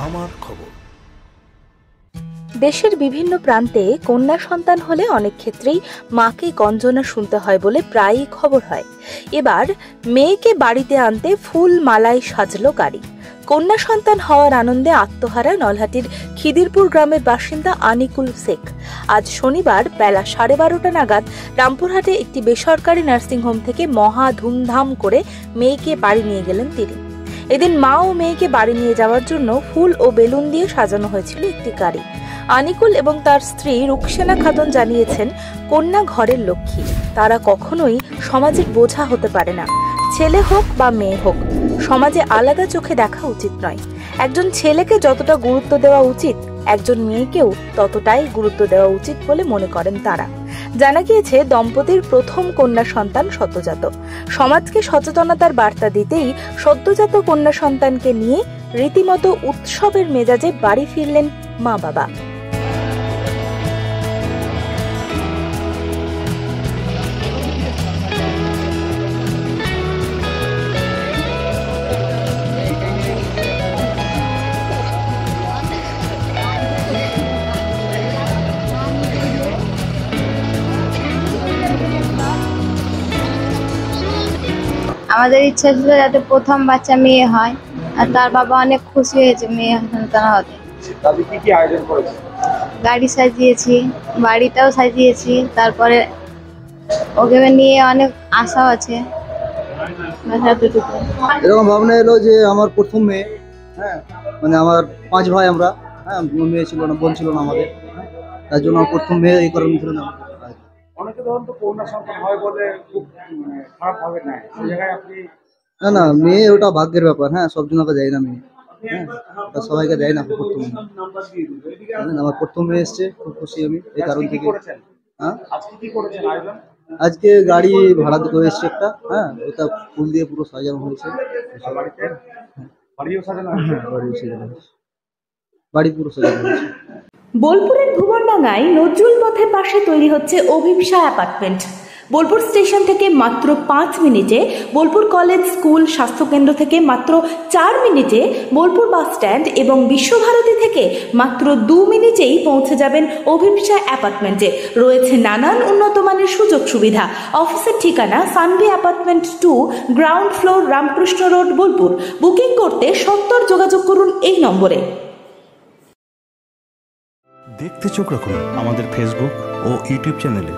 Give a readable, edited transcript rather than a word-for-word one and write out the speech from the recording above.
আমার খবর। দেশের বিভিন্ন প্রান্তে কন্যা সন্তান হলে অনেক ক্ষেত্রেই মাকে গঞ্জনা শুনতে হয় বলে প্রায়ই খবর হয়। এবার মেয়েকে বাড়িতে আনতে ফুল মালায় সাজলো গাড়ি। কন্যা সন্তান হওয়ার আনন্দে আত্মহারা নলহাটির খিদিরপুর গ্রামের বাসিন্দা আনিকুল শেখ। আজ শনিবার বেলা 12:30 নাগাদ রামপুরহাটে একটি বেসরকারি নার্সিংহোম থেকে মহা ধুমধাম করে মেয়েকে বাড়ি নিয়ে গেলেন তিনি। এদিন মা ও মেয়েকে বাড়ি নিয়ে যাওয়ার জন্য ফুল ও বেলুন দিয়ে সাজানো হয়েছিল একটি গাড়ি। আনিকুল এবং তার স্ত্রী রুকসেনা খাতুন জানিয়েছেন, কন্যা ঘরের লক্ষ্মী, তারা কখনোই সমাজের বোঝা হতে পারে না। ছেলে হোক বা মেয়ে হোক, সমাজে আলাদা চোখে দেখা উচিত নয়। একজন ছেলেকে যতটা গুরুত্ব দেওয়া উচিত, একজন মেয়েকেও ততটাই গুরুত্ব দেওয়া উচিত বলে মনে করেন তারা। জানা গিয়েছে, দম্পতির প্রথম কন্যা সন্তান সদ্যজাত। সমাজকে সচেতনতার বার্তা দিতেই সদ্যজাত কন্যা সন্তানকে নিয়ে রীতিমতো উৎসবের মেজাজে বাড়ি ফিরলেন মা বাবা। আমাদের ইচ্ছা ছিল যাতে প্রথম বাচ্চা মেয়ে হয়, আর তার বাবা অনেক খুশি হয়েছে মেয়ে সন্তান হতে। গাড়ি সাজিয়েছি, বাড়িটাও সাজিয়েছি, তারপরে ওকে নিয়ে অনেক আশা আছে। এরকম ভাবনা এলো যে আমার প্রথম মেয়ে, মানে আমার 5 ভাই আমরা, মেয়ে ছিল না, বোন ছিল না আমাদের, তার জন্য প্রথম মেয়ে এই কারণে ছিল না। অনেকে ধরুন তো কন্যা সন্তান হয় বলে খুব খারাপ ভাবে না, সেই জায়গায় আপনি না মেয়ে ওটা ভাগ্যের ব্যাপার। সব জনকে দেয় না মেয়ে, ওটা সবাইকে দেয় না। প্রথম আমার প্রথম মেয়ে এসছে, খুব খুশি আমি এই কারণ থেকে। আজকে গাড়ি ভাড়া দিতে এসছে একটা, ওটা ফুল দিয়ে পুরো সাজানো হয়েছে। বাড়ি পুরো সাজানো হয়েছে। বোলপুরের ভুবনডাঙ্গায় নজরুল পথের পাশে তৈরি হচ্ছে অভিপ্সা অ্যাপার্টমেন্ট। বোলপুর স্টেশন থেকে মাত্র 5 মিনিটে, বোলপুর কলেজ, স্কুল, স্বাস্থ্যকেন্দ্র থেকে মাত্র 4 মিনিটে, বোলপুর বাস স্ট্যান্ড এবং বিশ্বভারতী থেকে মাত্র 2 মিনিটেই পৌঁছে যাবেন অভিপ্সা অ্যাপার্টমেন্টে। রয়েছে নানান উন্নত মানের সুযোগ সুবিধা। অফিসের ঠিকানা Sanvi apartment 2, ground floor, Ramakrishna road, Bolpur. Booking করতে সত্বর যোগাযোগ করুন এই নম্বরে। দেখতে চোখ রাখুন আমাদের ফেসবুক ও ইউটিউব চ্যানেলে।